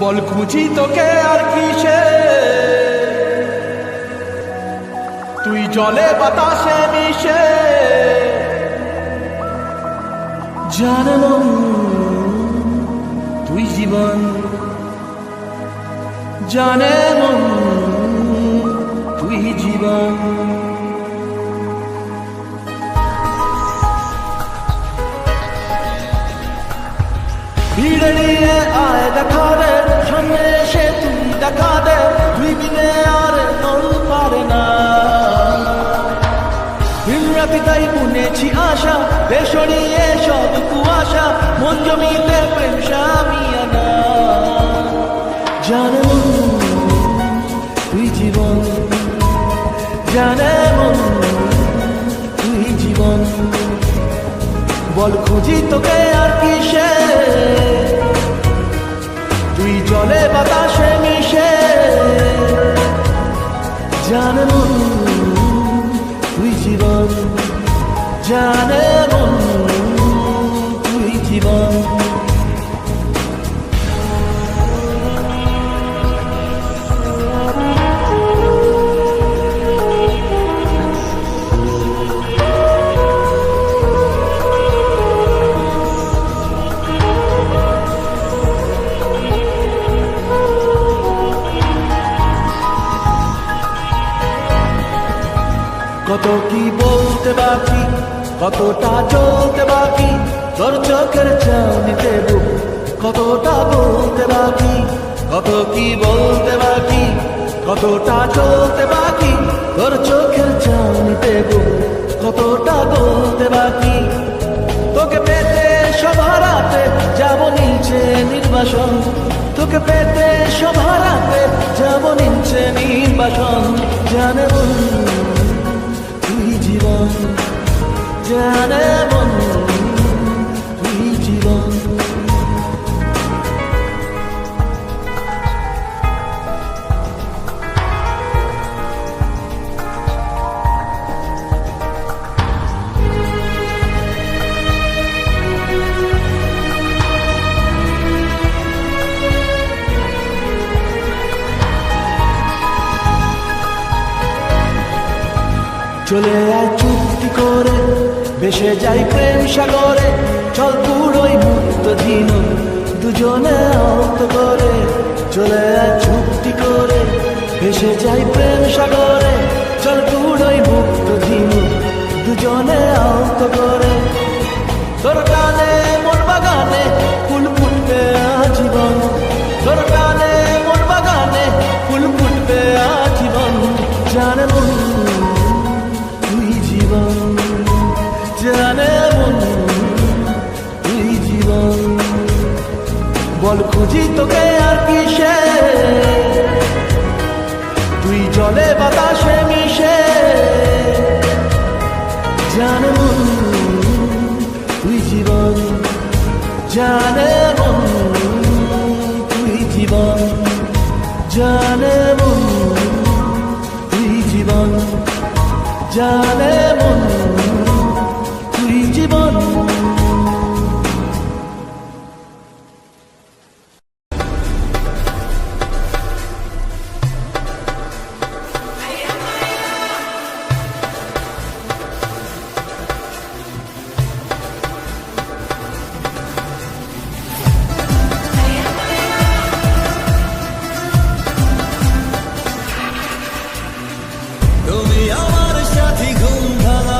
বল খুঁজি তোকে আর কিসে, তুই জলে বাতাসে মিশে। জানে মন তুই জীবন, জানে মন তুই জীবন। ভিড়ে নিয়ে আয় দেখা দে, সামনে এসে তুই দেখা দে, তুই বিনে আর নল পারে না। দিন রাতি তাই বুনেছি আশা, বেসরিয়ে সব কুয়াশা, মন জমিতে প্রেম সামিয়ানা। জানে মন তুই জীবন, জানে মন তুই জীবন। বল খুঁজি তোকে আর কিসে, তুই জলে বাতাসে মিশে। জানে মন তুই জীবন, জানে মন তুই জীবন। কত কি বলতে বাকি, কতটা চলতে বাকি, তোর চোখের চাউনিতে বুক কতটা বলতে বাকি। কত কি বলতে বাকি, কতটা চলতে বাকি, তোর চোখের চাউনিতে বুক কতটা বলতে বাকি। তোকে পেতে সব হারাতে যাব নিচে নির্বাসন, তোকে পেতে সব হারাতে যাব নিচে নির্বাসন। জানে মন তুই জীবন, জানে মন তুই জীবন। চলে আয় চুক্তি করে, ভেসে যাই প্রেম সাগরে, চল পুরোই মুক্ত দিন দুজনে আহত করে। চলে আয় চুক্তি করে, ভেসে যাই প্রেম সাগরে, চল পুরোই মুক্ত দিন দুজনে আহত করে। তোর গানে মোর বাগানে ফুল ফুটবে আজীবন, তোর গানে মোর বাগানে ফুল ফুটবে আজীবন। জানে মন তুই জীবন, জানে মন তুই জীবন। বল খুঁজি তোকে আর কিসে, তুই জলে বাতাসে মিশে। জানে মন তুই জীবন, জানে মন তুই জীবন, জানে মন তুই জীবন, জানে মন তুই জীবন। তুমি আমার সাথী, ঘুম ভাঙা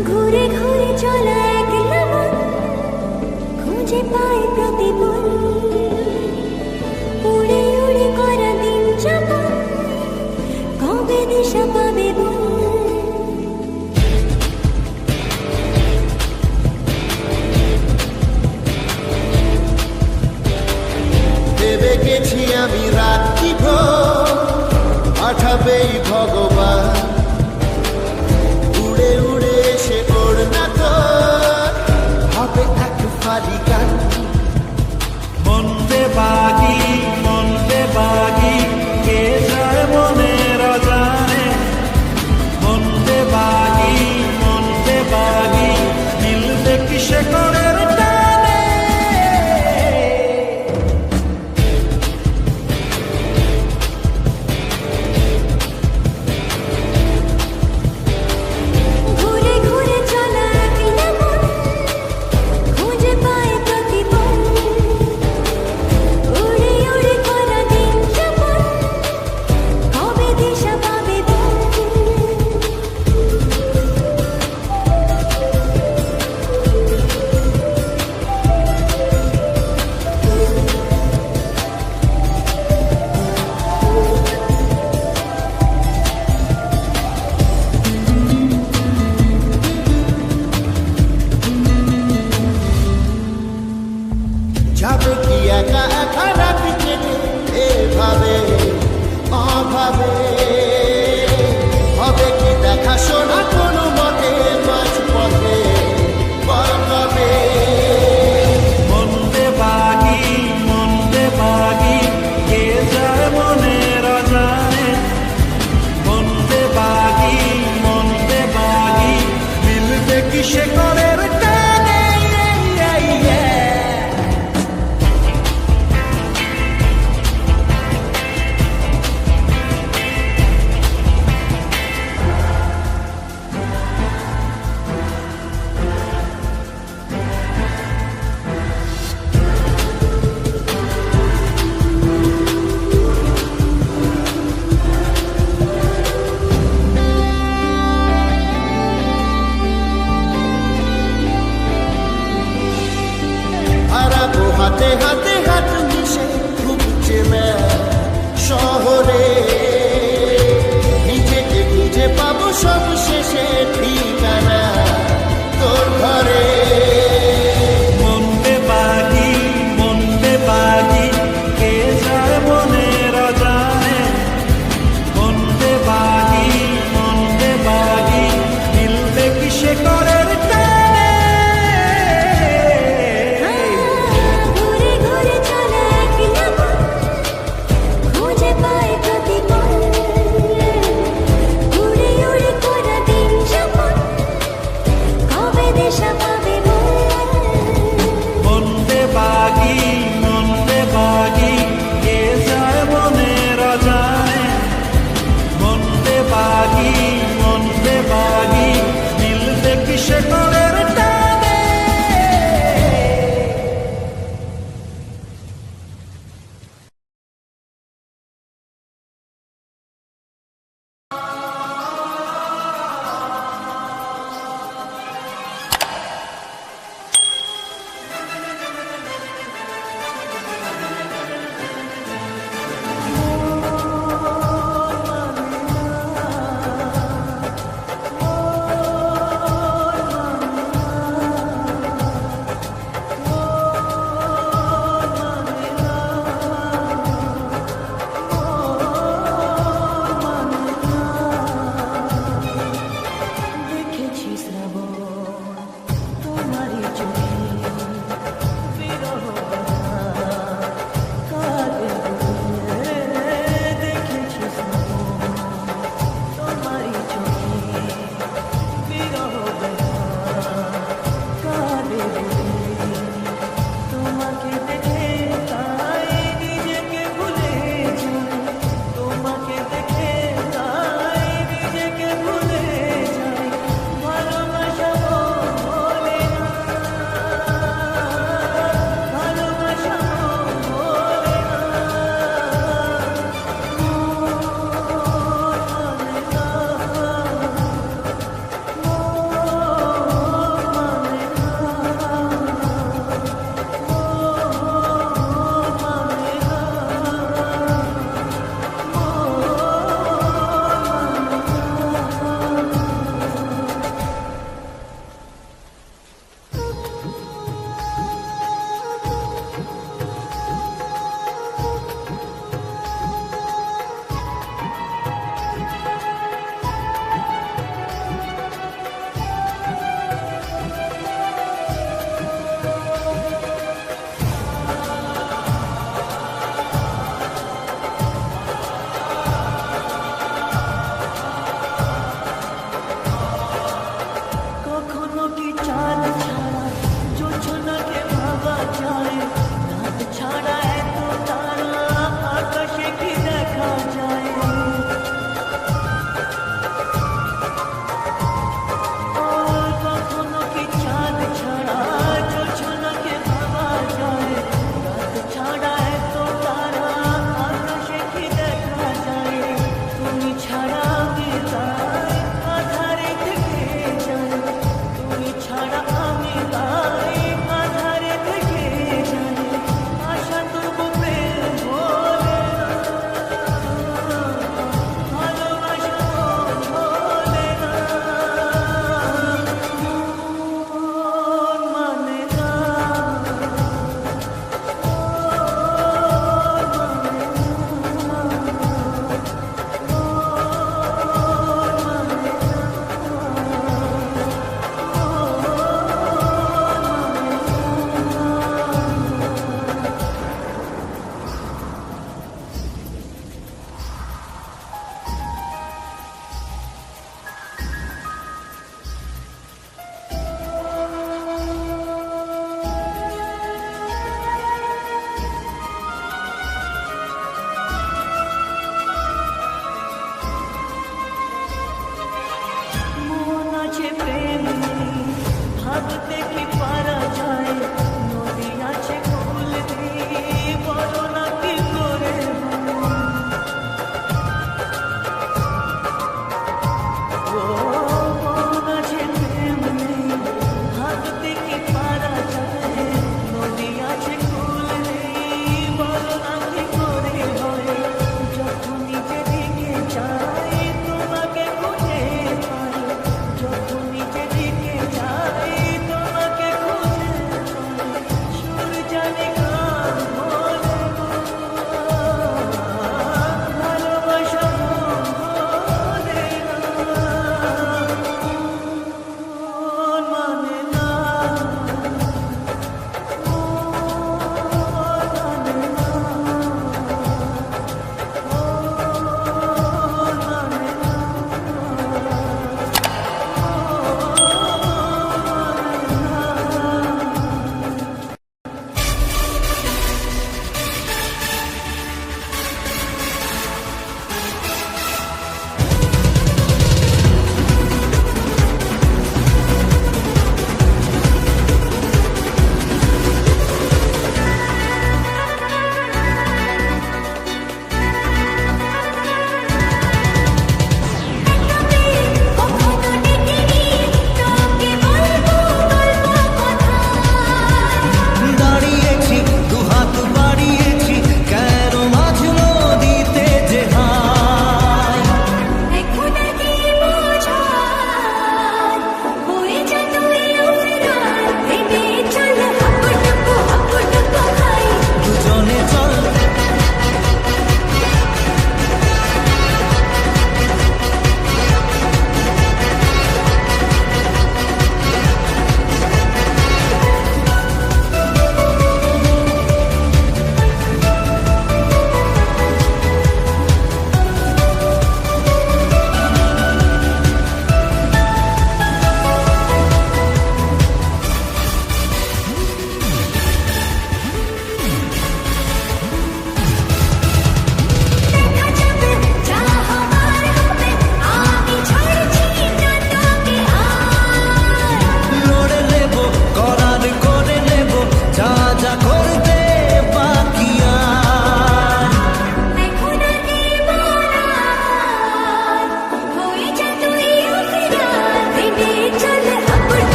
ঘুরে ঘুরে চলা একলা মন খুঁজে পায় প্রতিপল উড়ে উড়ে করা দিন যাপন কবে দিশা পাবে বল ভেবে গেছি আমি রাত্রি ভোর পাঠাবেই ভগবান উড়ে উড়ে এসে ওড়না তো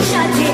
সাথে